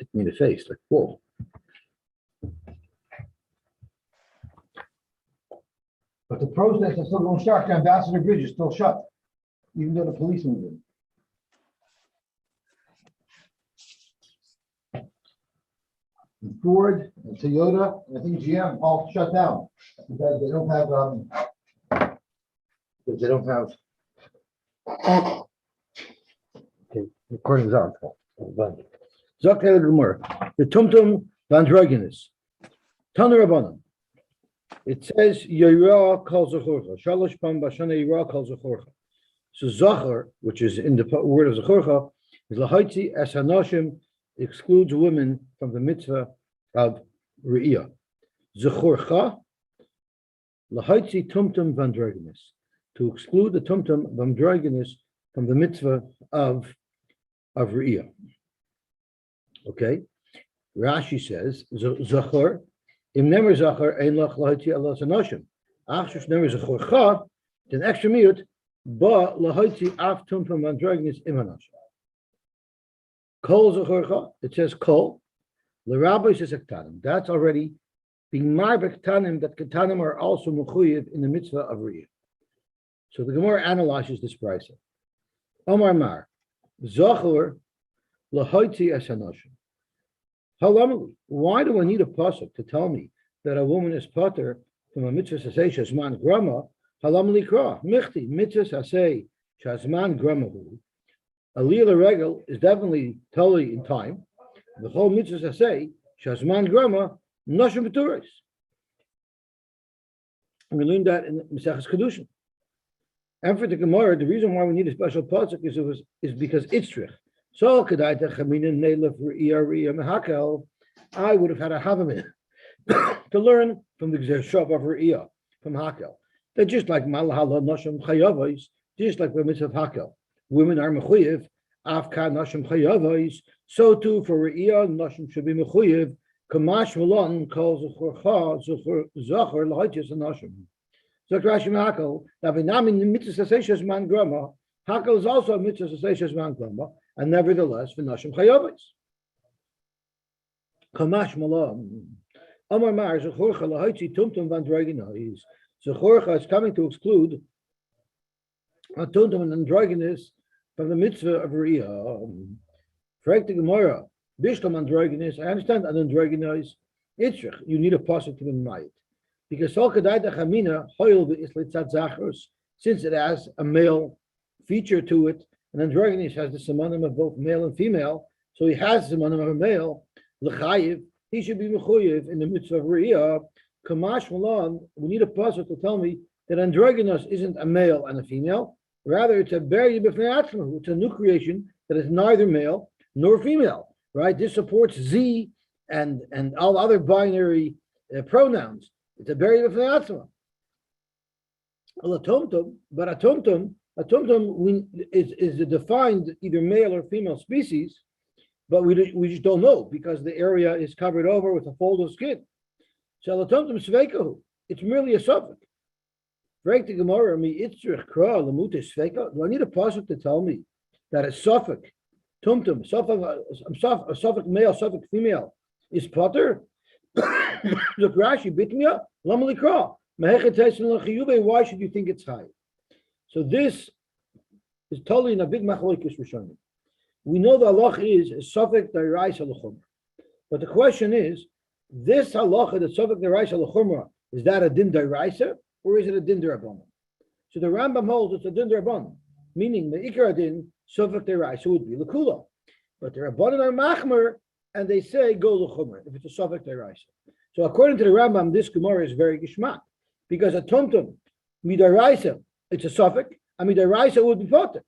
hit me in the face, like, whoa. But the protests are still going to start. The Ambassador Bridge is still shut, even though the police moved in. And Ford and Toyota, and I think GM all shut down because they don't have, Okay, recording's on. Zakher Gemara, the Tumtum Vandroginus, Tanu Rabbanan. It says Yira Kol Zechorcha, Shalosh Pam Bashana Yira Kol Zechorcha. So Zachar, which is in the word of Zechorcha, is Lahaitzi as Hanashim, excludes women from the mitzvah of Re'iyah. Zechorcha, Lahaitzi Tumtum Vandroginus, to exclude the Tumtum Vandroginus from the mitzvah of Re'iyah. Okay, Rashi says Zachar. Im nemer Zachar ein lach lahaiti alas anoshim. Achshush nemer Zachorcha, then extra miut, ba lahaiti af tumtum androgynous im anoshim. Kol Zachorcha, it says kol. The rabbi says ketanim. That's already being marbek ketanim, that ketanim are also mechuyev in the mitzvah of Re'iyah. So the Gemara analyzes this price. Omar Mar, Zachor lahaiti as anoshim. Why do I need a pasuk to tell me that a woman is pater from a mitzvah sasei shazman grama? Halamali kra michti mitzvah sasei shazman grama. Aliyah regel is definitely totally in time. The whole mitzvah sasei shazman grama nashim b'turis. And we learned that in Maseches Kedushin. And for the Gemara, the reason why we need a special pasuk is because it's trich. So I would have had a Havamin to learn from the Gzershov of Re'iyah, from Hakel. That just like Malhala Nashim Chayavais, just like the mitzvah of Hakel. Women are Mechuyev, Afka Nashim Chayavais, so too for Re'iyah, Nashim should be Mechuyev, Kamash Malon calls Zachar Lahaitis and Nashim. So Rashi Hakel, that Vinamin mitzvah Saseshas Man Grama, Hakel is also a mitzvah Saseshas Man Grama. And nevertheless, v'nashim chayavis. Kamash malam. Amar mar zechorcha lahaitzi tumtum vandroginais. Zechorcha is coming to exclude a tumtum and androgynous from the mitzvah of Re'iyah. Frag the Gemara. Bishlam androgynous. I understand an androgynous. Itzrich. You need a pasuk to be made because sol kadayta chamina hoil v'islitzat zachros, since it has a male feature to it. And androgynous has the simonim of both male and female, so he has the simonim of a male. L'chayiv, he should be mechuyev in the mitzvah of Re'iyah. Kamash malan, we need a pasuk to tell me that androgynous isn't a male and a female. Rather, it's a beri b'fnei atzma. It's a new creation that is neither male nor female. Right? This supports Z and all other binary pronouns. It's a beri b'fnei atzma. But a tumtum. A tumtum is a defined either male or female species, but we just don't know because the area is covered over with a fold of skin. So a tumtum sveikahu, it's merely a suffix. Break the Gemara, mi itzrich kra lemute sveika. Do I need a pasuk to tell me that a suffix, tumtum, a suffix male, suffix female, is potter? Look, Rashi bitmiya lamali kra. Why should you think it's high? So this is totally in a big machlokes rishonim. We know the halach is a suffix deraisa l'chumra, but the question is, this halacha, the suffix deraisa l'chumra, is that a din deraisa or is it a din derabanan? So the Rambam holds it's a din derabanan, meaning the ikar din suffix deraisa would be l'kula, but the rabbanan are machmer and they say go l'chumra if it's a suffix deraisa. So according to the Rambam, this Gemara is very gishmak because a tumtum midaraisa. It's a suffix. I mean, the Raisa would be potter.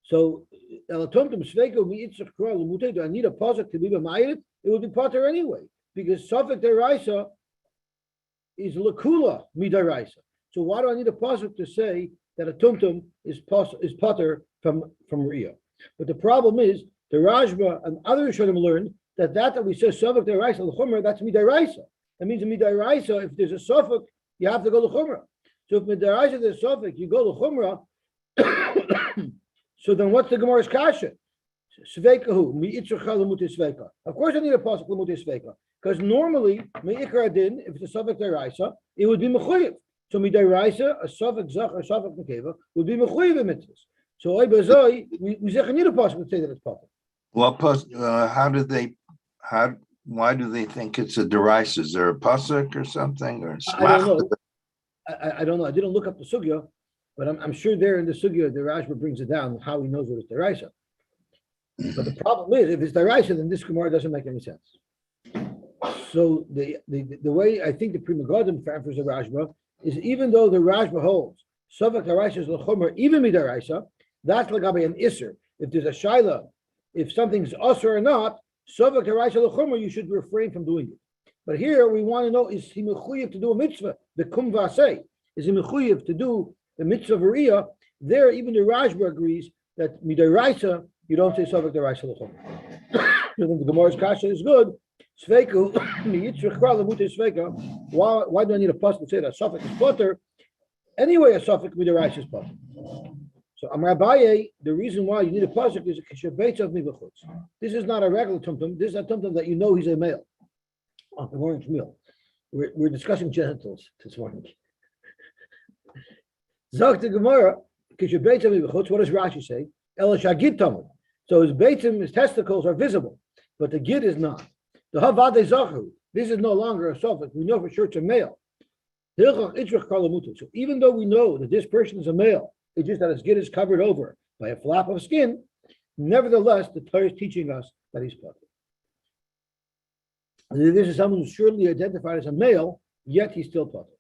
So, I need a pasuk to be b'mayit. It would be potter anyway, because suffix the Raisa is lakula midaraisa. So, why do I need a pasuk to say that a tumtum is potter from Re'iyah? But the problem is the Rajba and other Rishonim learned that we say suffix the Raisa l'chumra, that's midaraisa. That means midaraisa. If there's a suffix, you have to go l'chumra. So if midaraisa the suffix, you go to chumrah. So then, what's the Gemara's kasha? Sveikahu, mi'itzur chalamuti sveika. Of course, I need a pasuk lamuti sveika because normally me'ikar adin, if it's a suffix deraisa, it would be mechuyev. So midiraisa, a suffix zach or suffix mekeva would be mechuyev in mitzvahs. So I bezoi, we say I need a pasuk to say that it's pasuk. Well, why do they think it's a derisa? Is there a pasuk or something or I don't know. I don't know. I didn't look up the sugya, but I'm sure there in the sugya the Rashba brings it down how he knows what it's deraisa. But the problem is, if it's deraisa, then this Gemara doesn't make any sense. So the way I think the Pri Megadim for the Rashba is, even though the Rashba holds Savak deraisa is l'chomer even midaraisa, that's lagabe an isser. If there's a shaila, if something's usher or not, Savak deraisa l'chomer, you should refrain from doing it. But here we want to know, is he mechuyev to do a mitzvah? The kum v'asei, is he mechuyev to do the mitzvah v'riyah? There, even the Rashba agrees that midaraisa, you don't say Savak deraisa l'chomer. So then the Gemara's kasha is good. Sveiku, why do I need a pasuk to say that suffix is potter? Anyway, a suffix midaraisa is potter. So Amar Abaye, the reason why you need a pasuk is this is not a regular tumtum. This is a tumtum that you know he's a male. Oh, good morning, Shmuel. We're discussing genitals this morning. Zok the Gemara, what does Rashi say? El Shagid Tamud. So his beitzim, his testicles are visible, but the gid is not. The Havade Zachu, this is no longer a suffix. We know for sure it's a male. So even though we know that this person is a male, it's just that his gid is covered over by a flap of skin, nevertheless, the Torah is teaching us that he's potter. This is someone who's surely identified as a male, yet he's still potter.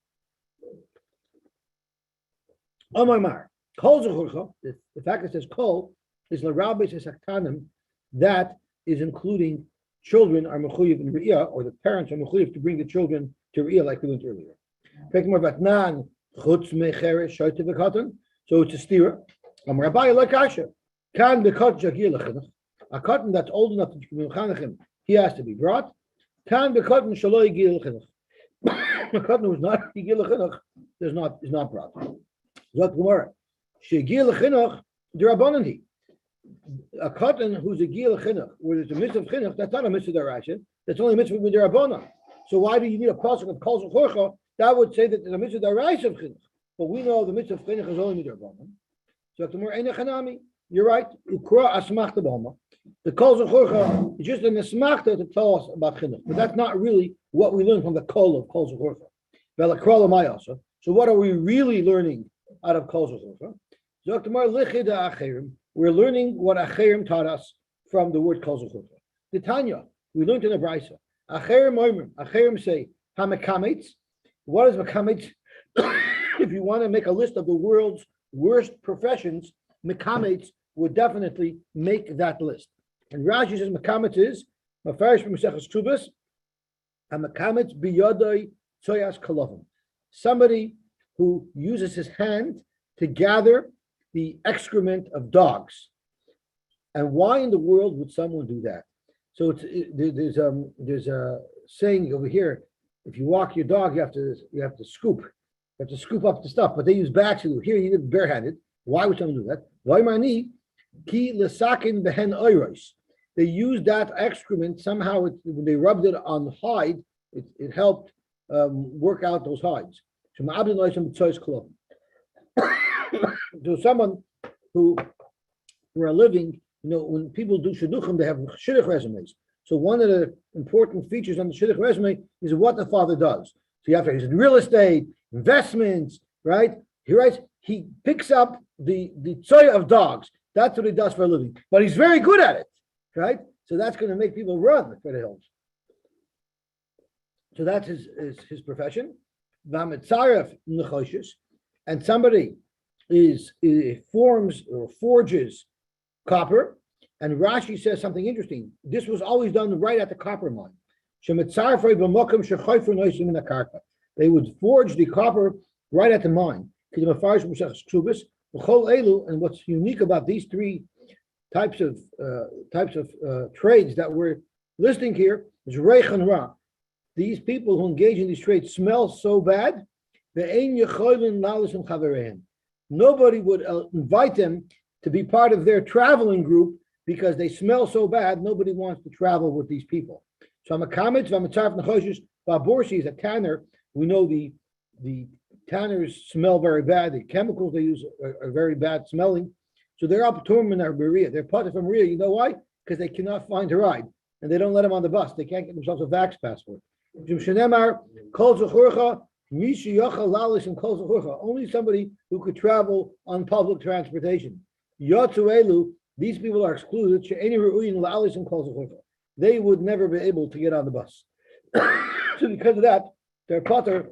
Omar, Kol Zechurcha, the fact that it says Kol is L'Rabbeis Esaktanim, that is including children are mechuyev in Riyah, or the parents are mechuyev to bring the children to Riyah, like we learned earlier. So it's a stira. A cotton that's old enough to be mechanechim, he has to be brought. A cotton who's not is not brought. A cotton who's a gil chinuch, where there's a mitzvah of chinuch, that's not a mitzvah deraisa. That's only a mitzvah with derabbanan. So why do you need a pasuk of kol zechorcha? That would say that there's a mitzvah deraisa of chinuch. But we know the mitzvah of chinuch is only derabbanan. So the more enechanami, you're right. Ukra asmachta b'hama. The kol zechorcha is just an asmachta to tell us about chinuch, but that's not really what we learn from the kol of kol zechorcha. Velakra l'mayasa. So what are we really learning out of kol zechorcha? Zoktamar lichida acherim. We're learning what Acherim taught us from the word Kol Zechurcha. The Tanya, we learned in the Brisa. Acherim say, HaMekamitz. What is Mekamitz? If you want to make a list of the world's worst professions, Mekamitz would definitely make that list. And Rashi says Mekamitz is, Mafarish B'Maseches Tubas, HaMekamitz B'Yodai Tzoyas Kalovim. Somebody who uses his hand to gather the excrement of dogs. And why in the world would someone do that? So there's a saying over here: if you walk your dog, you have to scoop up the stuff. But they use bags to do it. Here you did it barehanded. Why would someone do that? Why mani ki lesakin behen oiros? They used that excrement somehow. When they rubbed it on the hide, it helped work out those hides. To someone who for a living, when people do shidduchim, they have shidduch resumes. So one of the important features on the shidduch resume is what the father does. So you have to, he's in real estate, investments, right? He writes, he picks up the tzoy of dogs. That's what he does for a living. But he's very good at it, right? So that's going to make people run for the hills. So that's his profession. And somebody forms or forges copper, and Rashi says something interesting. This was always done right at the copper mine. They would forge the copper right at the mine. And what's unique about these three types of trades that we're listing here is reich and ra. These people who engage in these trades smell so bad. Nobody would invite them to be part of their traveling group because they smell so bad, nobody wants to travel with these people. So I'm a comment, I'm a tzarf nechoshes, Baborsi is a tanner. We know the tanners smell very bad. The chemicals they use are very bad smelling. So they're up to them in our Berea. They're part of Maria. You know why? Because they cannot find a ride. And they don't let them on the bus. They can't get themselves a vax passport. Only somebody who could travel on public transportation. These people are excluded. They would never be able to get on the bus. So because of that, they're potter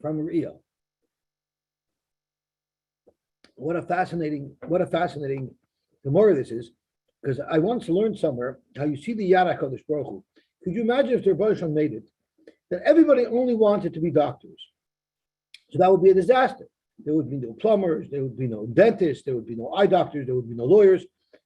from Rio. What a fascinating Gemara this is, because I once learned somewhere how you see the Yad HaKadosh Baruch Hu. Could you imagine if the Rebbe Shalom made it that everybody only wanted to be doctors? So that would be a disaster. There would be no plumbers, there would be no dentists, there would be no eye doctors, there would be no lawyers.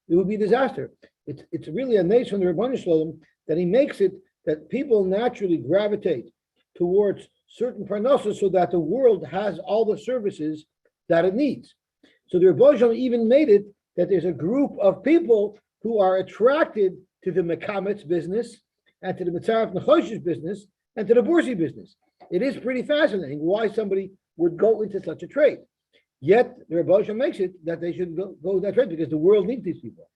It would be a disaster. It's really a nace from the Rebbe Shalom that he makes it that people naturally gravitate towards certain parnassos so that the world has all the services that it needs. So the Rebbe Shalom even made it that there's a group of people who are attracted to the Mekametz business and to the Mitzaref Nechoshes business and to the Bursi business. It is pretty fascinating why somebody would go into such a trade. Yet the Rebbe Shalom makes it that they should go that trade because the world needs these people.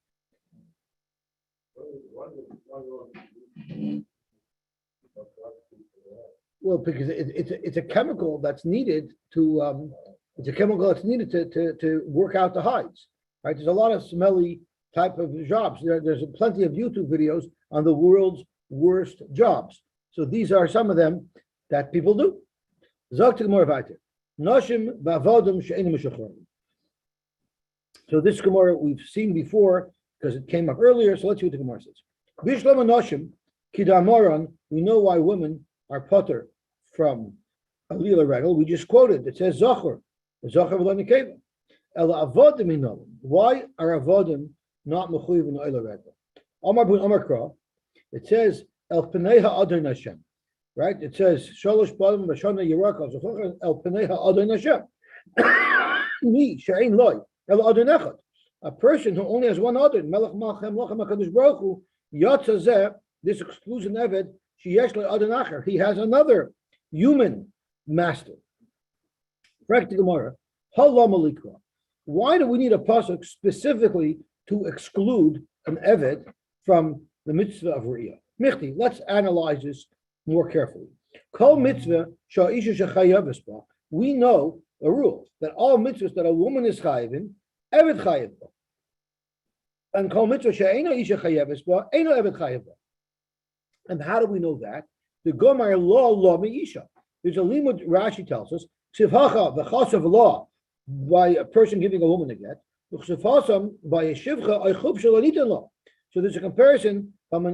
Well, because it's a chemical that's needed to work out the hides. Right? There's a lot of smelly type of jobs. There's plenty of YouTube videos on the world's worst jobs. So these are some of them that people do. So this Gemara we've seen before because it came up earlier. So let's see what the Gemara says. We know why women are potter from Alila Regal. We just quoted. It says Zachor. Zachor v'lo nekeva. Why are avodim not mechuyev in Alila Regal? Amar bun Amar Kra. It says El Pneiha Adon Hashem. Right? It says Shalosh Badim Bashana Yerakav Zachor El Pneiha Adon Hashem. Me she'ein loy El Adon Echad. A person who only has one Adon, Melech Malchem Lochem HaKadosh Baruch Hu, Yatzazeh, this exclusion Eved, Sheyesh Le Adon Acher. He has another human master. Correct the Gemara. Why do we need a pasuk specifically to exclude an Eved from the mitzvah of Riyah? Michti, let's analyze this more carefully. Kol mitzvah sha'isha shechayav ba. We know a rule that all mitzvahs that a woman is chayav in, Eved chayav ba. And kol mitzvah she'eino isha chayav ba, eino Eved chayav ba. And how do we know that? The Gomar law me'isha. There's a limud Rashi tells us, Sivhacha v'chasav law, by a person giving a woman a get, v'chsifasam by a shivcha aychub shalanitan law. So there's a comparison from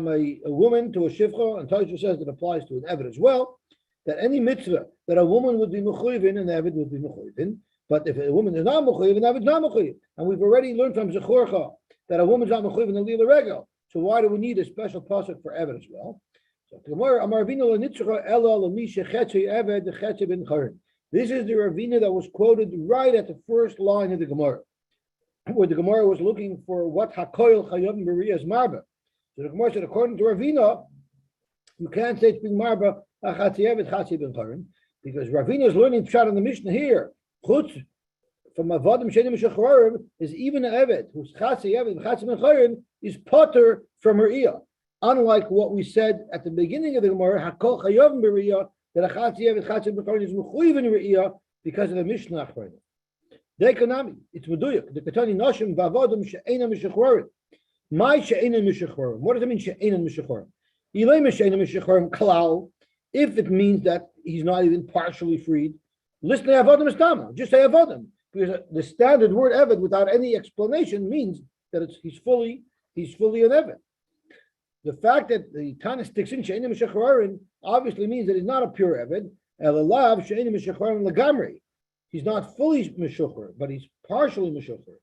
a woman to a shivcha, and Tosha says that applies to an Eved as well, that any mitzvah that a woman would be mechuyev in, an Eved would be mechuyev in, but if a woman is not mechuyev, an Eved is not mechuyev. And we've already learned from Zechorcha that a woman's not mechuyev in the Lila Regel. So why do we need a special pasuk for Eved as well? So this is the Ravina that was quoted right at the first line of the Gemara, where the Gemara was looking for what Hakoil Chayavim B'Riyah is Marba. So the Gemara said, according to Ravina, you can't say it's being Marba Achatzi Eved Chatzi Ben Charin, because Ravina is learning Pshat in the Mishnah here. Chutz from Avodim Shenim Shechorim is even an Eved who's Chatzi Eved Chatzi Ben Charin is potter from Riyah. Unlike what we said at the beginning of the Gemara, Hakol Chayavim B'Riyah, that a Chatzi Eved Chatzi Ben Charin is mechuyev in Riyah because of the Mishnah Achronim. The economy, it's meduyuk. The Ketani Noshim Vavodim She'ena Mishachorim. My She'ena Mishachorim. What does it mean She'ena Mishachorim? Ilay She'ena Mishachorim Kalal. If it means that he's not even partially freed, listen to Avodim Istama. Just say Avodim, because the standard word Eved without any explanation means that he's fully an Eved. The fact that the Tana sticks in She'ena Mishachorim obviously means that he's not a pure Eved. Elalav She'ena Mishachorim Lagamri. He's not fully Meshucher, but he's partially Meshucher.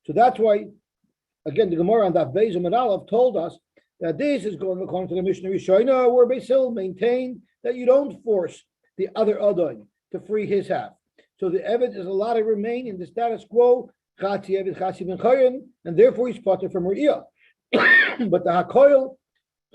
So that's why, again, the Gemara on that Beis Amud Aleph told us that this is going according to the Mishnah Rishonah, where Beis Hillel maintained that you don't force the other Adon to free his half. So the Eved is allowed to remain in the status quo, Chatzi Eved, Chatzi Ben Chayin, and therefore he's potter from Riyah. But the Hakoil,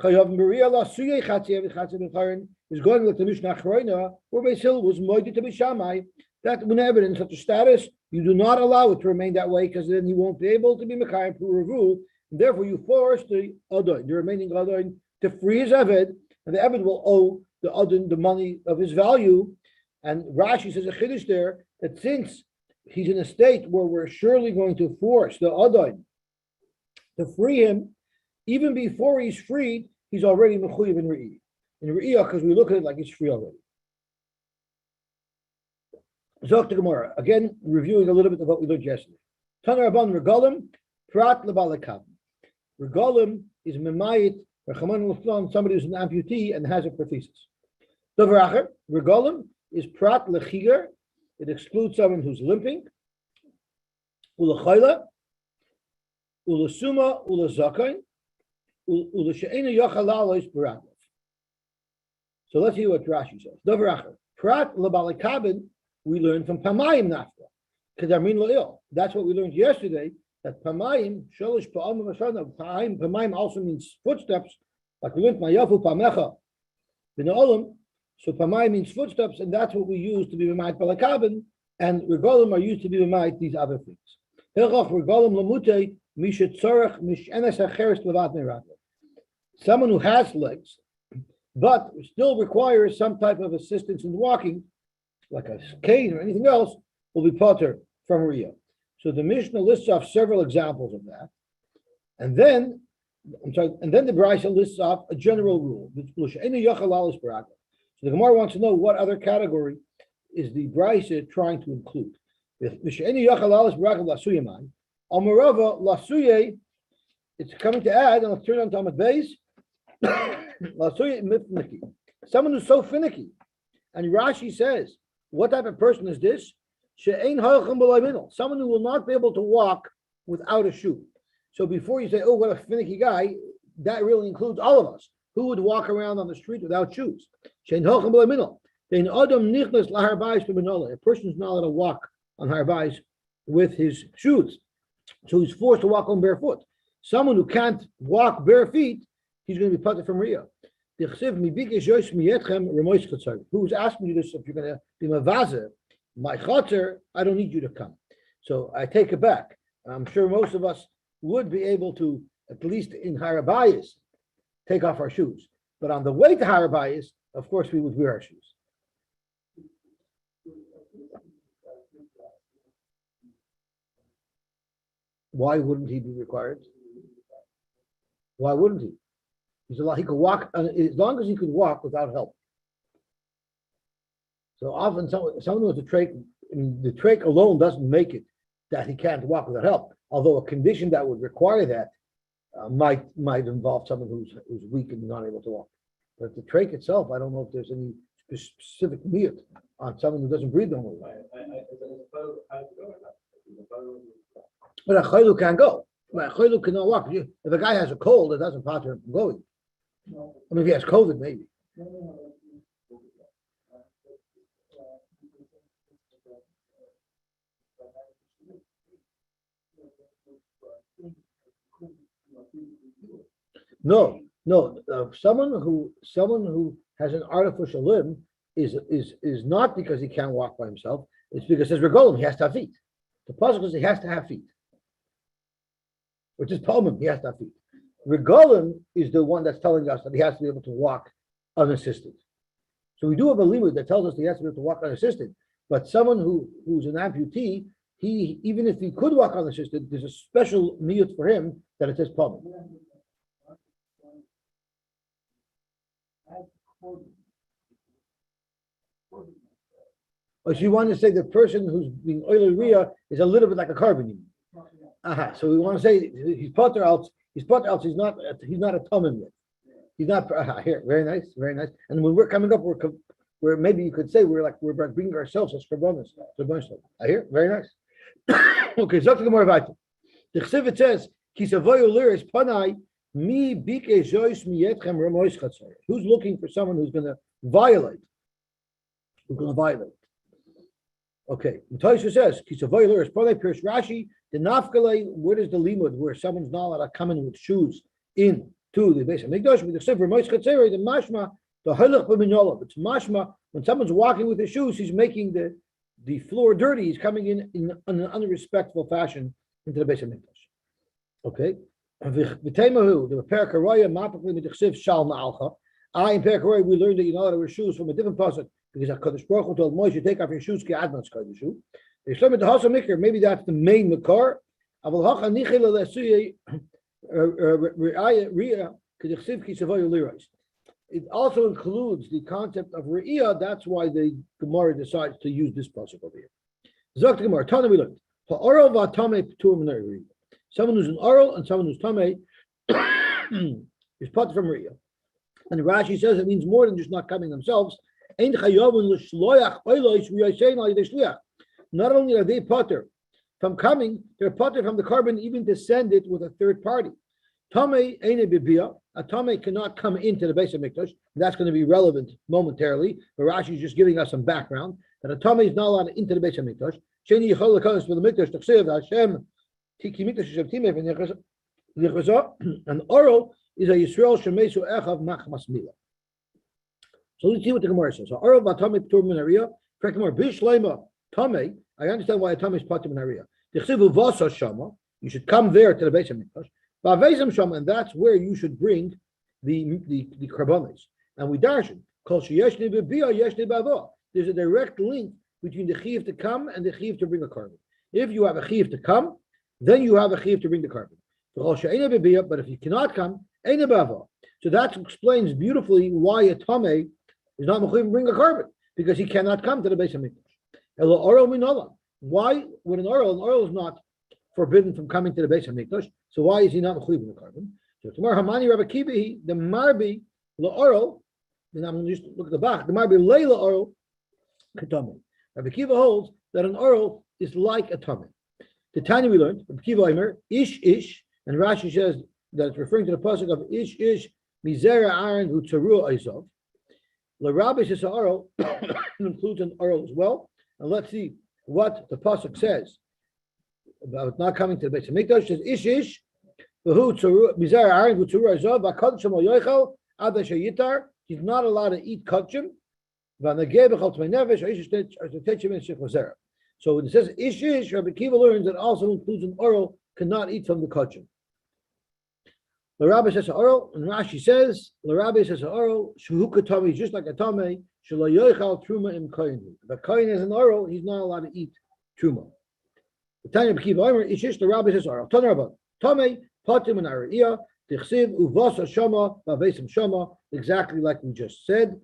Chayav Riyah, La Suye, Chatzi Eved, Chatzi Ben Chayin, is going with the Mishnah Achroina, where Beis Hillel was moided to be Shammai, that whenever in such a status, you do not allow it to remain that way, because then you won't be able to be Mekayim through Revu, and therefore you force the Adon, the remaining Adon, to free his Eved, and the Eved will owe the Adon the money of his value. And Rashi says a chiddush there that since he's in a state where we're surely going to force the Adon to free him, even before he's freed, he's already mechuyev in Re'iyah. In Re'iyah, because we look at it like he's free already. Zok to Gemara, again, reviewing a little bit of what we learned yesterday. Tanar Rabban Regalim, Prat Lebalakab. Regalim is Memayit, somebody who's an amputee and has a prosthesis. Dovracher, Regalim is Prat Lechiger, it excludes someone who's limping. Ulachayla, Ulasuma, Ulazakain, Ulashaina Yachalalois Barakov. So let's hear what Rashi says. Dovracher, Prat Lebalakabin, we learned from Pamayim Nafka. Kedamin Lo'il. That's what we learned yesterday, that Pamayim, Sholish Pa'am Vashana, Pamayim also means footsteps, like we learned Mayafu Pamecha, B'na'olam. So Pamayim means footsteps, and that's what we use to be B'mayit Balakabin, and Regalim are used to be B'mayit these other things. Hilchach Regalim Lamute, Mishet Tzorach, Mishenes HaCheres Levat Ne'rato. Someone who has legs, but still requires some type of assistance in walking, like a cane or anything else, will be potter from Riyah. So the Mishnah lists off several examples of that. And then the Brisa lists off a general rule. So the Gemara wants to know what other category is the Brisa trying to include. It's coming to add, and let's turn on Amud Beis. Someone who's so finicky. And Rashi says, what type of person is this? Someone who will not be able to walk without a shoe. So before you say, oh, what a finicky guy, that really includes all of us. Who would walk around on the street without shoes? A person is not allowed to walk on Harbais with his shoes. So he's forced to walk on barefoot. Someone who can't walk bare feet, he's going to be put from Riyah. Who's asking you this if you're going to be mavazer? My chater, I don't need you to come. So I take it back. I'm sure most of us would be able to, at least in Harabayas, take off our shoes. But on the way to Harabayas, of course, we would wear our shoes. Why wouldn't he be required? Why wouldn't he? He could walk, as long as he could walk without help. So often someone with a trach, the trach alone doesn't make it that he can't walk without help. Although a condition that would require that might involve someone who's weak and not able to walk. But the trach itself, I don't know if there's any specific miyut on someone who doesn't breathe normally. But a chaylu can't go. A chaylu cannot walk. If a guy has a cold, it doesn't bother him from going. I mean, if he has COVID, maybe. No. Someone who has an artificial limb is not because he can't walk by himself. It's because as Regolim, he has to have feet. The puzzle is he has to have feet, which is Palmim, he has to have feet. Regolim is the one that's telling us that he has to be able to walk unassisted. So we do have a limud that tells us he has to be able to walk unassisted. But someone who's an amputee, he even if he could walk unassisted, there's a special miyut for him that it says Palmim. Or so you want to say the person who's being oily riyah is a little bit like a carbon. So we want to say he's potter else. He's potter else. He's not a tamim yet. He's not here. Very nice. And when we're coming up, we're maybe you could say we're bringing ourselves as karbonos. I hear. Very nice. Okay. Zok the Gemara vayta. The Chesivit says kisavoyu liris panai mi bike jois miyetchem remois chatzar. Who's looking for someone who's going to violate? Who's going to violate? Okay, Taisha says, Kisavoiler is probably Pierce Rashi, the Nafkale, where is the limud where someone's not allowed to come in with shoes in to the base of Mikdash with the Sefer Mois Chatzeri, the Mashma, the Halach B'Minyola. It's Mashma, when someone's walking with his shoes, he's making the floor dirty, he's coming in an unrespectful fashion into the base of Mikdash. Okay. V'teimahu, the Perkaraya, Mapakli Midichsiv Shal Na'alcha. In Perkaraya, we learned that you're not allowed to wear shoes from a different pasuk. Because HaKadosh Baruch Hu told Moshe, take off your shoes, ki adnas kadishu. Maybe that's the main makar. It also includes the concept of re'iyah. That's why the Gemara decides to use this pasuk over here. Zok the Gemara, Tana we learned. Someone who's an oral and someone who's tamei is part from re'iyah. And Rashi says it means more than just not coming themselves. Not only are they potter from coming, they're potter from the carbon even to send it with a third party. A Tame cannot come into the base of Mikdash. That's going to be relevant momentarily, but Rashi is just giving us some background that a Tame is not allowed into the base of Mikdash. Sheni Yichol Lekados for the Mikdash Tachsev Hashem Tiki Mikdash Hashem Timeh and Oral is a Yisrael Shemesu Echav Machmas Mila. So let's see what the Gemara says. So Arav Batame Ptur Minaria, correct Gemara, Bishlema Tame. I understand why a Tame is Patur Minaria. Tichsivu Vasa Shama, you should come there to the base of Mikdash. Bavezim Shama, and that's where you should bring the karbonis. And we darshan, Kol Sheyeshne Bebia Yeshne Bava. There's a direct link between the chiv to come and the chiv to bring a carbon. If you have a chiv to come, then you have a chiv to bring the carbon. But if you cannot come, Eina Bava. So that explains beautifully why a Tame is not mechuyev to bring a carbon, because he cannot come to the base of Mikdash. Why would an oral is not forbidden from coming to the base of Mikdash? So why is he not mechuyev in the carbon? So tomorrow Hamani Rabbi Kibi, the Marbi La'oral, then I'm going to just look at the back. The Marbi Leila Oral Katame. Rabbi Kiva holds that an oral is like a Tame. The Tanya we learned, Rabbi Kiva Omer, Ish, and Rashi says that it's referring to the pasuk of Ish, Mizera Aaron Hu Tzaru Aizov. The Rabbi says oral includes an oral as well. And let's see what the pasuk says about not coming to the base of Mikdash. It says Ish, Mizera Aaron Hu Tzaru Aizov, Vakadsham Al Yoichel, Ada Shayitar. He's not allowed to eat kachim. So when it says Ish, Rabbi Kiva learns that also includes an oral cannot eat from the kachim. The Rabbi says oral, and Rashi says the Rabbi says oral. Shuhukatami is just like a tame. Shalayoichal truma im koyin. The koyin is an oral. He's not allowed to eat truma. The Tanya Kiva Omer Ish. The Rabbi says oral. Tanya Rabbi tame patim and ariyah tichsiv uvasa shama bavesim shama. Exactly like we just said.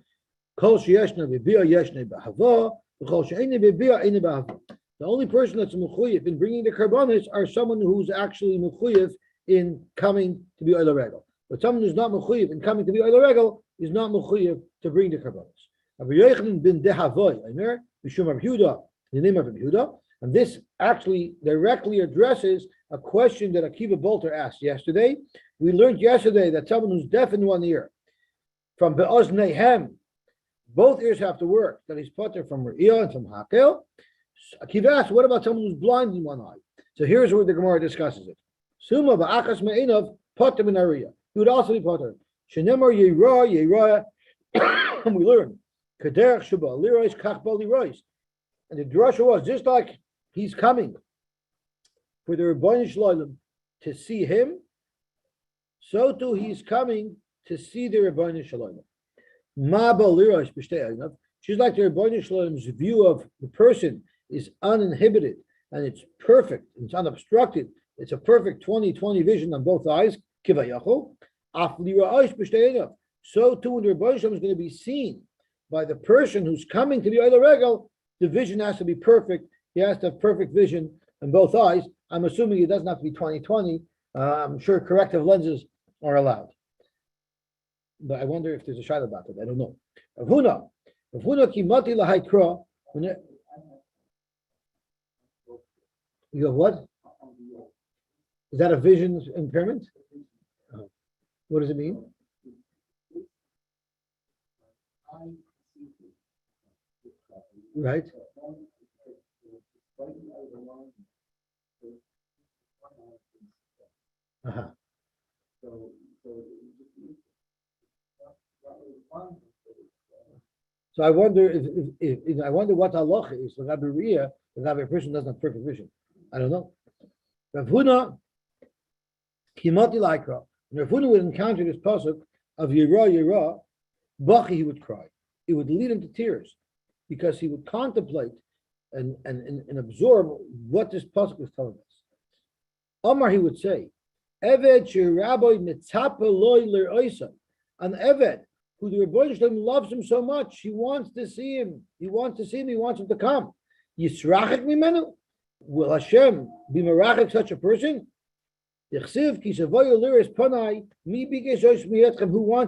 Kol sheyeshna b'bia yeshne b'hava. Kol she'ene b'bia ene b'hava. The only person that's mechuyev in bringing the karbanis are someone who's actually mechuyev in coming to be oil regal. But someone who's not mechuyev in coming to be oil regal is not mechuyev to bring the karbanis. Rabbi Yochanan bin Dehavoy, Aimer, Mishum Rabbi Yehuda, the name of Rabbi Yehuda, and this actually directly addresses a question that Akiva Bolter asked yesterday. We learned yesterday that someone who's deaf in one ear, from Be'oz Nehem, both ears have to work, that he's potter from Re'iyah and from Hakel. Akiva asked, what about someone who's blind in one eye? So here's where the Gemara discusses it. Suma ba'achas me'inav potter min ariyah. He would also be potter. Shenemar yeira, and we learn kaderach sheba lirois kach ba lirois. And the drasha was just like he's coming for the Rebbeinu Shalom to see him, so too he's coming to see the Rebbeinu Shalom. Ma ba lirois b'shtei einav. Just like the Rebbeinu Shalom's view of the person is uninhibited and it's perfect, it's unobstructed. It's a perfect 20/20 vision on both eyes. Kivayachol. So too, when the Rebbeinu Shalom is going to be seen by the person who's coming to the Oil Regal, the vision has to be perfect. He has to have perfect vision on both eyes. I'm assuming it doesn't have to be 20/20. I'm sure corrective lenses are allowed. But I wonder if there's a shayla about it. I don't know. Avuna kimati lahaykra. You have what? Is that a vision impairment? What does it mean? Right. Uh-huh. So I wonder if I wonder what halacha is. The Rabbi Ria, the Rabbi person doesn't have perfect vision. I don't know. Rav Huna, Kimati Laikra. When Rav Huna would encounter this pasuk of Yira, Bachi, he would cry. It would lead him to tears because he would contemplate and absorb what this pasuk was telling us. Omar, he would say, Eved Rabbi Mitzapa Loy Ler an Eved who the Rebbeinu Shalom loves him so much, he wants to see him. He wants to see him. He wants him to come. Yisrachik mimenu. Will Hashem be merachik such a person? Who wants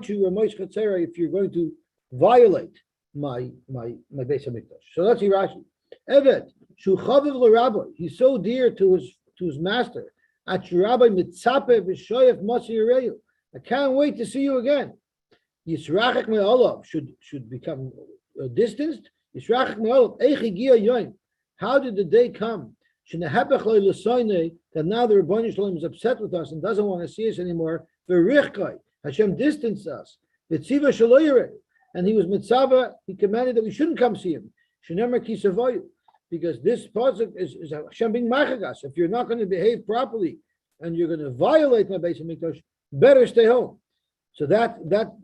you, if you're going to violate my Beis Hamikdash? So that's Rashi. Evet, shu chaviv l'Rabbi. He's so dear to his master. At Rabbi mitzape v'shoyef masi yireyu. I can't wait to see you again. Yisrachik me'olav should become distanced. Yisrachik me'olav eichi gia yoim. How did the day come? That now the Rebbeinu Shalom is upset with us and doesn't want to see us anymore. Hashem distanced us. And he was mitzvah. He commanded that we shouldn't come see him. Because this pasuk is Hashem being machagas. If you're not going to behave properly and you're going to violate my Beis Hamikdash, better stay home. So that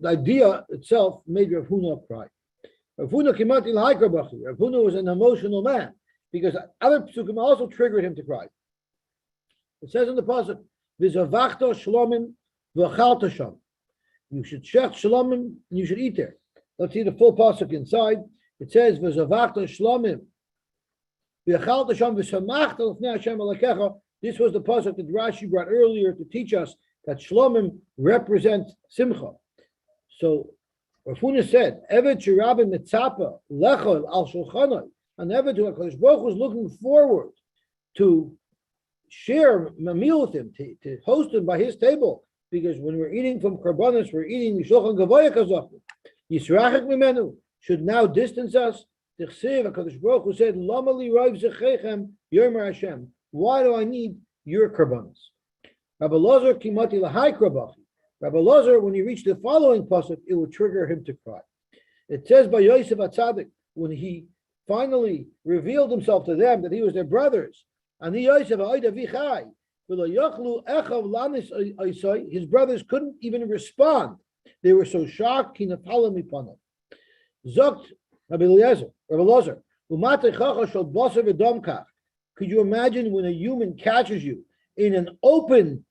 idea itself made Rav Huna cry. Rav Huna was an emotional man, because other psukim also triggered him to cry. It says in the pasuk, "V'zavachta shlomim v'chalta sham." You should shech shlomim and you should eat there. Let's see the full pasuk inside. It says, "V'zavachta shlomim v'chalta sham v'samachta l'fnei Hashem alakecha." This was the pasuk that Rashi brought earlier to teach us that shlomim represent simcha. So Rav Huna said, "Evet shirabim mitzapa lechol al shulchanai." And Eved, who HaKadosh Baruch was looking forward to share a meal with him, to host him by his table, because when we're eating from Karbanos, we're eating Mishlochon Gavoya Kazachim. Yisrachik Mimenu should now distance us. Tichsev, HaKadosh Baruch Hu said, Lama li raiv zechechem yomer Hashem. Why do I need your Karbanos? Rabbi Lazar kimati lahai krabachi. Rabbi Lazar, when he reached the following pasuk, it would trigger him to cry. It says by Yosy HaTzadik, when he finally revealed himself to them that he was their brothers. And his brothers couldn't even respond. They were so shocked. Zokt Rabbi Lazar, could you imagine when a human catches you in an open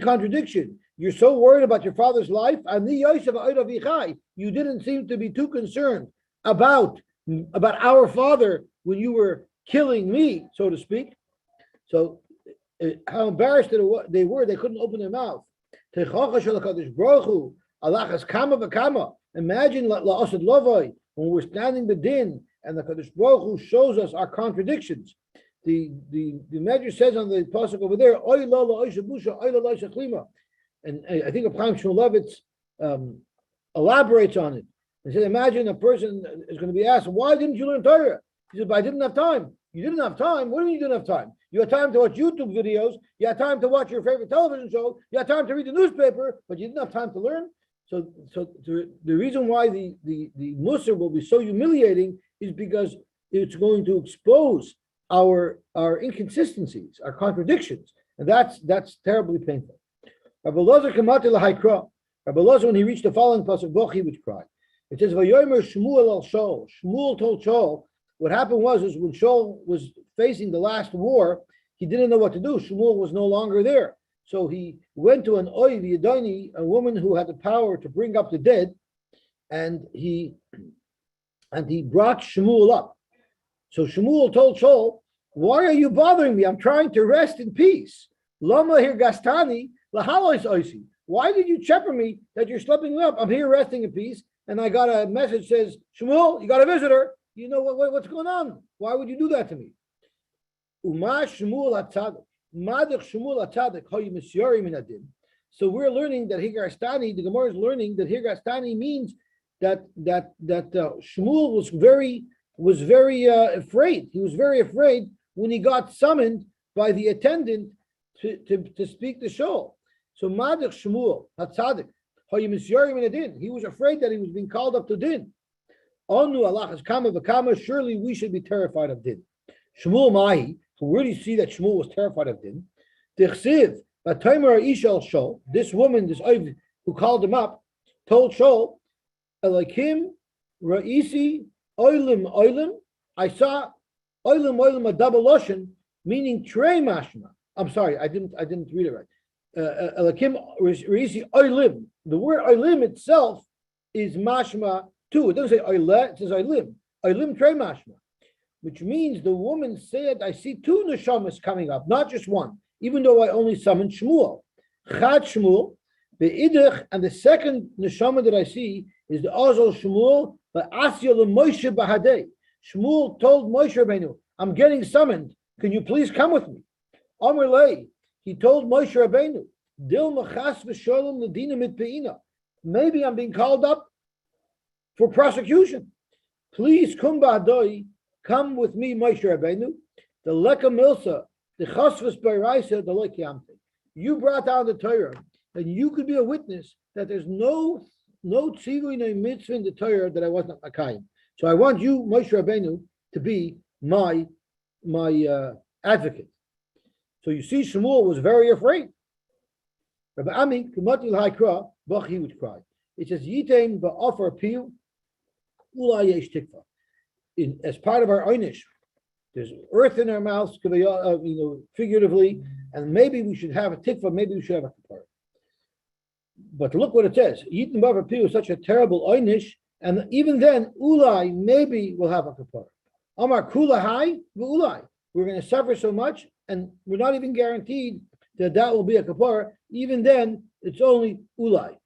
contradiction? You're so worried about your father's life, and you didn't seem to be too concerned about our father when you were killing me, so to speak. So how embarrassed they were, they couldn't open their mouth. Imagine when we're standing the din and the Kadosh Baruch Hu shows us our contradictions. The Medrash says on the pasuk over there, and I think Chaim Shmulevitz elaborates on it. He said, imagine a person is going to be asked, why didn't you learn Torah? He said, but I didn't have time. You didn't have time? What do you mean you didn't have time? You had time to watch YouTube videos. You had time to watch your favorite television show. You had time to read the newspaper, but you didn't have time to learn. So the reason why the Musar will be so humiliating is because it's going to expose our inconsistencies, our contradictions. And that's terribly painful. Rabbi Lazar kamati l'haikra. Rabbi Lazar, when he reached the following pasuk, he would cry. It says, "Vayomer Shmuel al Shaul." Shmuel told Shaul what happened was when Shaul was facing the last war, he didn't know what to do. Shmuel was no longer there, so he went to an Oy Yadani, a woman who had the power to bring up the dead, and he brought Shmuel up. So Shmuel told Shaul, "Why are you bothering me? I'm trying to rest in peace. Lama hirgastani lahalois oisi. Why did you chepper me that you're slipping me up? I'm here resting in peace." And I got a message that says, "Shmuel, you got a visitor. You know what's going on? Why would you do that to me?" So we're learning that Higarstani, the Gemara is learning that Higarstani means that Shmuel was very was very afraid. He was very afraid when he got summoned by the attendant to speak the shul. So Madach Shmuel, Hatzadik, he was afraid that he was being called up to din. Surely we should be terrified of din. Shmuel Mahi, so where do you see that Shmuel was terrified of din? This woman, this Oiv who called him up, told Shaul, Elakim Ra'isi Oilim. I saw Oilim a double lotion, meaning trey mashma. I'm sorry, I didn't read it right. Elakim Ra'isi Oilim. The word Oilim itself is mashma too. It doesn't say Oile, it says Oilim. Oilim trey mashma, which means the woman said, I see two neshamas coming up, not just one, even though I only summoned Shmuel. Chad Shmuel, the Idach, and the second neshama that I see is the Azal Shmuel, but Asya Moshe Bahadei. Shmuel told Moshe Rabbeinu, I'm getting summoned. Can you please come with me? Amr Lei, he told Moshe Rabbeinu, Dil Machas V'Sholem Ladina Mit Pe'ina. Maybe I'm being called up for prosecution. Please come Bahadoi, come with me, Moshe Rabbeinu. The Leka Milsa, the Chasvus Baraisa, the Lekiyamte. You brought down the Torah, and you could be a witness that there's no tzivui, no mitzvah in the Torah that I was not makayim. So I want you, Moshe Rabbeinu, to be my advocate. So you see, Shmuel was very afraid. Rabbi Ami, Kumatil Haikra, Bach, he would cry. It says, Yitain ba'afar piu, ulai yesh tikva. As part of our einish, there's earth in our mouths, figuratively, and maybe we should have a tikva, maybe we should have a kapara. But look what it says. Yitin ba'afar piu is such a terrible einish, and even then, ulai, maybe we'll have a kapara. Amar kula hai, ulai. We're going to suffer so much, and we're not even guaranteed that will be a kapara. Even then, it's only ulai.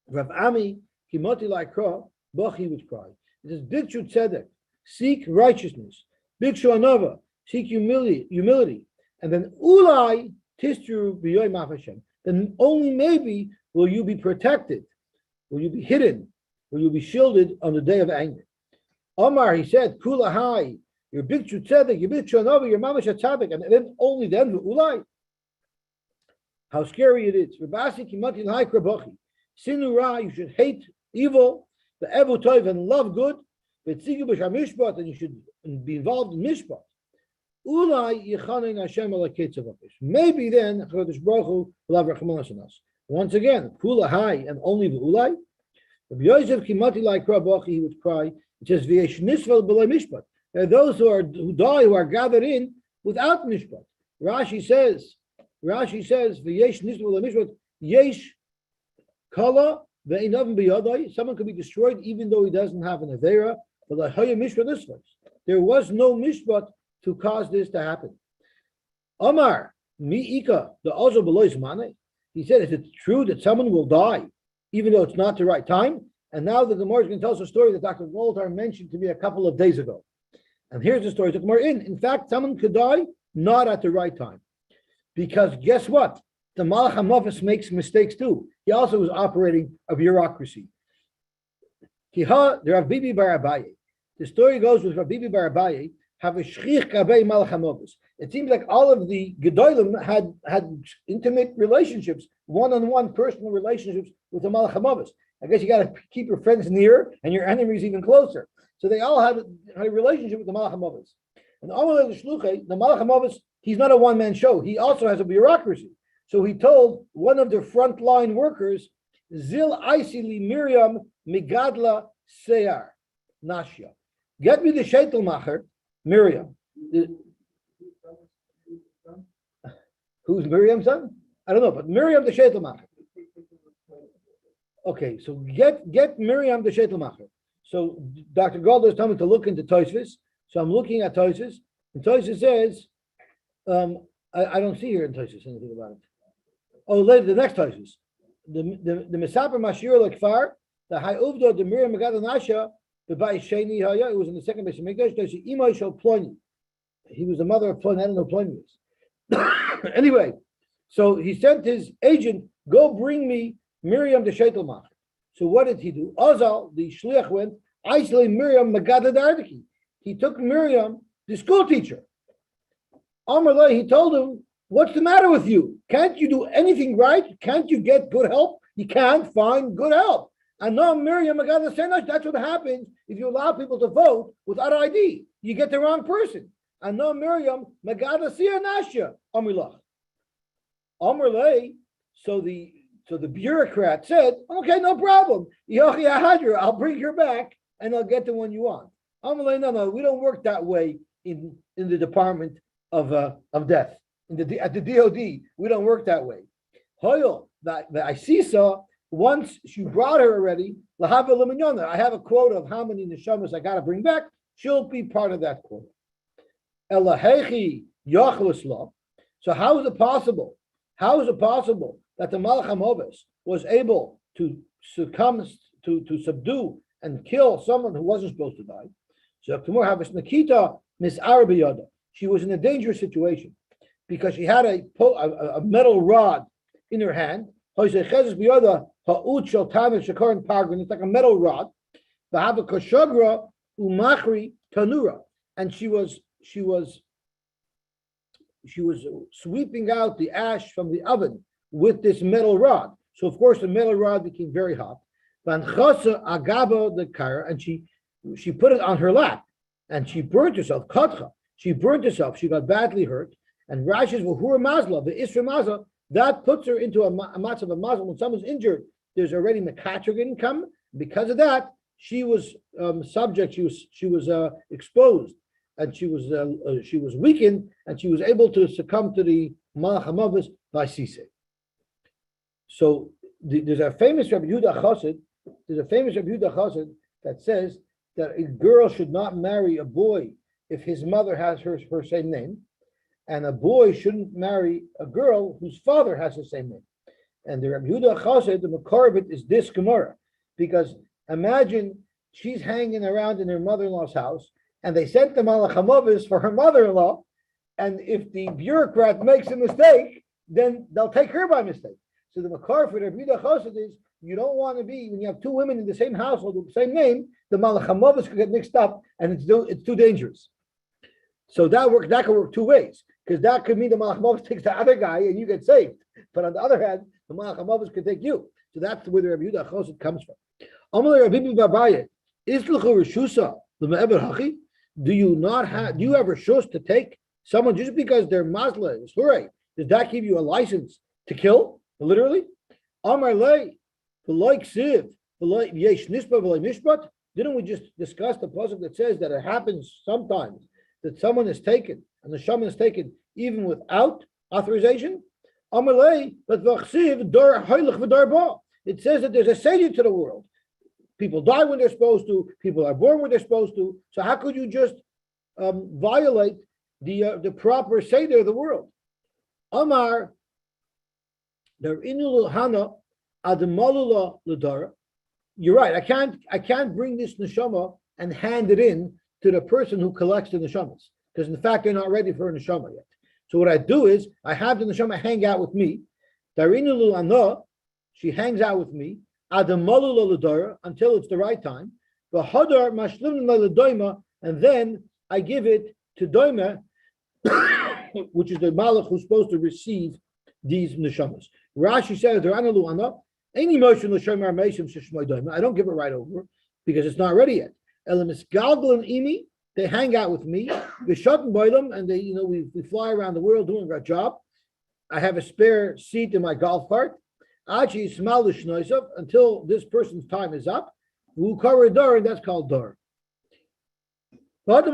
Rav Ami, Kimoti Laikra, Bachi would cry. It says, Bikshu Tzedek, seek righteousness. Bikshu Anova, seek humility. And then Ulai Tistru B'yoy Mafashem. Then only maybe will you be protected, will you be hidden, will you be shielded on the day of anger. Omar, he said, Kula Hai, your Bikshu Tzedek, your Bikshu Anova, your Mamash Tzedek, and then only then Ulai. How scary it is. Rabasi Kimoti Laikra Bachi. Sinu Ra, you should hate evil, the Evu Tov, and love good, but Tzigu B'Shar Mishpat, and you should be involved in Mishpat. Ulai Yechanin Hashem Alaketzevakish. Maybe then Chodesh Baruch Hu will have Rachmanas on us. Once again, Kula Hai and only the Ulai. Rabbi Yosef Kimati Laikra Bachi, he would cry. It says V'yesh Nisvel B'Lai Mishpat. There are those who die who are gathered in without Mishpat. Rashi says V'yesh Nisvel B'Lai Mishpat Yesh Kala. Someone could be destroyed even though he doesn't have an Avera, but there was no mishpat to cause this to happen. Amar, mi'ika, the Ozo Belois Mane. He said, is it true that someone will die even though it's not the right time? And now the Gemara is going to tell us a story that Dr. Goldar mentioned to me a couple of days ago. And here's the story. In fact, someone could die not at the right time. Because guess what? The Malach HaMavis makes mistakes too. He also was operating a bureaucracy. The Bibi Bar Abaye. The story goes with Bibi Bar Abaye, have a shchich kabei Malach HaMavis. It seems like all of the Gedolim had intimate relationships, one-on-one personal relationships with the Malach HaMavis. I guess you got to keep your friends near and your enemies even closer. So they all had a relationship with the Malach HaMavis. And the Malach HaMavis, he's not a one-man show. He also has a bureaucracy. So he told one of the frontline workers, Zil Aisili Miriam Migadla Seyar Nashya. Get me the Shetelmacher, Miriam. Who's Miriam's son? I don't know, but Miriam the Shetelmacher. Okay, so get Miriam the Shetelmacher. So Dr. Goldar is telling me to look into Tosfos. So I'm looking at Tosfos, and Tosfos says, I don't see here in Tosfos anything about it. Oh, later, the next Tosfos. The Mesaper Mashir Lekfar, the High Uvda, the Miriam Megad Nasha, the Bai Sheni Haya, it was in the second base of Mikdash, there's Imai Shal Ploni. He was the mother of Ploni, I don't know Ploni is. Anyway, so he sent his agent, go bring me Miriam the Shetelmacher. So what did he do? Azal, the Shliach went, Isolated Miriam Magada Dardiki. He took Miriam, the school teacher. Amar he told him, what's the matter with you? Can't you do anything right? Can't you get good help? You can't find good help. And now Miriam Magada Senach, that's what happens if you allow people to vote without ID. You get the wrong person. And now Miriam Magada Sia Nashya Amrilach. Amrlay, so the bureaucrat said, okay, no problem. I'll bring her back and I'll get the one you want. Amrlay, no, we don't work that way in the Department of Death. At the DOD, we don't work that way. Hoyel, the Isisa, once she brought her already, Lahava Lemanyona, I have a quota of how many neshamas I got to bring back. She'll be part of that quota. Elahechi Yachlusla. So how is it possible? How is it possible that the Malach HaMoves was able to succumb, to subdue and kill someone who wasn't supposed to die? So Kamur Havis Nikita Miss Arabiyada. She was in a dangerous situation because she had a metal rod in her hand. It's like a metal rod. And she was sweeping out the ash from the oven with this metal rod. So of course the metal rod became very hot. And she put it on her lap and she burnt herself. She burnt herself. She got badly hurt. And Rashi's Vahura Mazla, the Isra Mazla, that puts her into a matzav of Mazla. When someone's injured, there's already Mekatrag income. Because of that, she was subject. She was exposed, and she was weakened, and she was able to succumb to the Malach HaMoves by Sisei. So there's a famous Rabbi Yehuda Chassid. There's a famous Rabbi Yehuda Chassid that says that a girl should not marry a boy if his mother has her same name, and a boy shouldn't marry a girl whose father has the same name. And the Rabbi Yehuda Chassid, the Makar of it is this Gemara, because imagine she's hanging around in her mother-in-law's house, and they sent the Malach HaMoves for her mother-in-law, and if the bureaucrat makes a mistake, then they'll take her by mistake. So the Makar for Rabbi Yehuda Chassid is, you don't want to be, when you have two women in the same household with the same name, the Malach HaMoves could get mixed up, and it's too dangerous. So that could work two ways, because that could mean the Malach HaMoves takes the other guy and you get saved. But on the other hand, the Malach HaMoves could take you. So that's where the Rabbi Yehuda Chassid comes from. Do you have reshus to take someone just because they're Muslim? Does that give you a license to kill? Literally? Didn't we just discuss the pasuk that says that it happens sometimes that someone is taken and the shaman is taken even without authorization? It says that there's a savior to the world. People die when they're supposed to. People are born when they're supposed to. So how could you just violate the proper seder of the world? Amar, you're right. I can't bring this neshama and hand it in to the person who collects the neshamas, because in fact they're not ready for a neshama yet. So what I do is I have the neshama hang out with me. She hangs out with me until it's the right time. And then I give it to Doima, which is the Malach who's supposed to receive these neshamas. Rashi says, I don't give it right over because it's not ready yet. They hang out with me, and they, we fly around the world doing our job. I have a spare seat in my golf cart. Until this person's time is up. And that's called dar. What do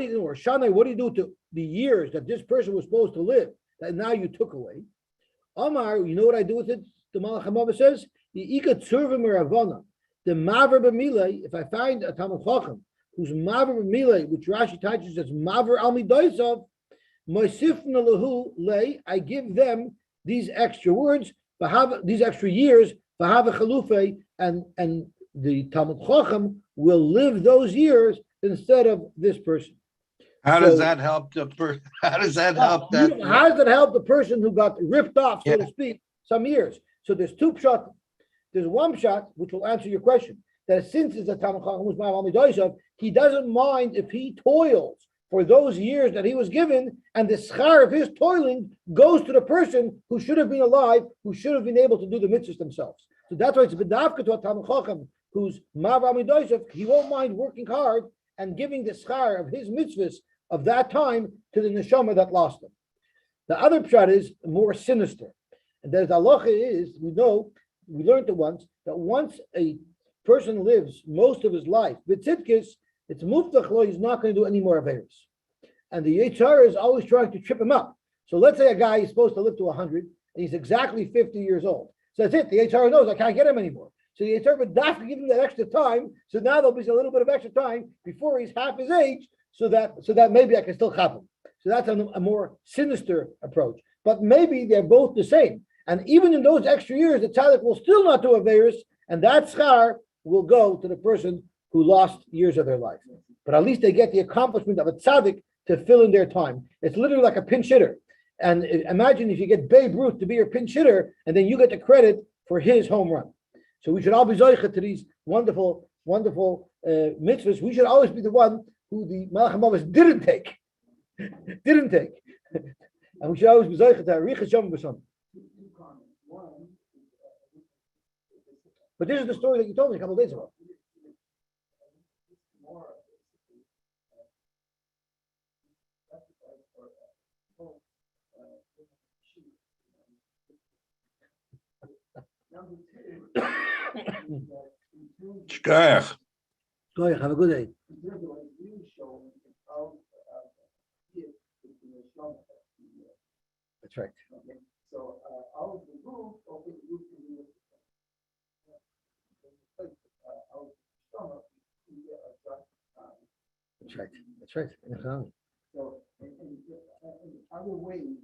you do? Or Shana, what do you do to the years that this person was supposed to live that now you took away? Amar, you know what I do with it? The Malach HaMoves says, the Maver B'milei, if I find a Talmid Chacham who's Maver B'milei, which Rashi teaches as Maver Al Midosav, Moisifna Lahu Lei, I give them these extra words, these extra years, V'hava Chalufe, and the Talmid Chacham will live those years instead of this person. How does that help the person? How does that help that? How does it help the person who got ripped off, so to speak, some years? So there's two pshat. There's one shot which will answer your question. That since it's a Talmid Chacham who's Ma'av Amidosav, he doesn't mind if he toils for those years that he was given, and the schar of his toiling goes to the person who should have been alive, who should have been able to do the mitzvahs themselves. So that's why it's bedavka to a Talmid Chacham who's Ma'av Amidosav. He won't mind working hard and giving the schar of his mitzvahs of that time to the neshama that lost him. The other pshat is more sinister. And the halacha is, we learned it once, that once a person lives most of his life, b'tzidkis, it's muftach, he's not going to do any more averos. And the Yitzhar is always trying to trip him up. So let's say a guy is supposed to live to 100, and he's exactly 50 years old. So that's it. The Yitzhar knows I can't get him anymore. So the Yitzhar would have to give him that extra time. So now there'll be a little bit of extra time before he's half his age, so that maybe I can still have him. So that's a more sinister approach. But maybe they're both the same. And even in those extra years, the tzaddik will still not do averos, and that schar will go to the person who lost years of their life. But at least they get the accomplishment of a tzaddik to fill in their time. It's literally like a pinch hitter. And imagine if you get Babe Ruth to be your pinch hitter, and then you get the credit for his home run. So we should all be zoicha to these wonderful, wonderful mitzvahs. We should always be the one who the Malach HaMavos didn't take. And we should always be zoicha to Arichas Yom B'Sham. But this is the story that you told me a couple of days ago. Shkayach. Go ahead, have a good day. That's right. So out of the roof, open the roof to the stomach, you get a just That's right. That's right. So in other ways,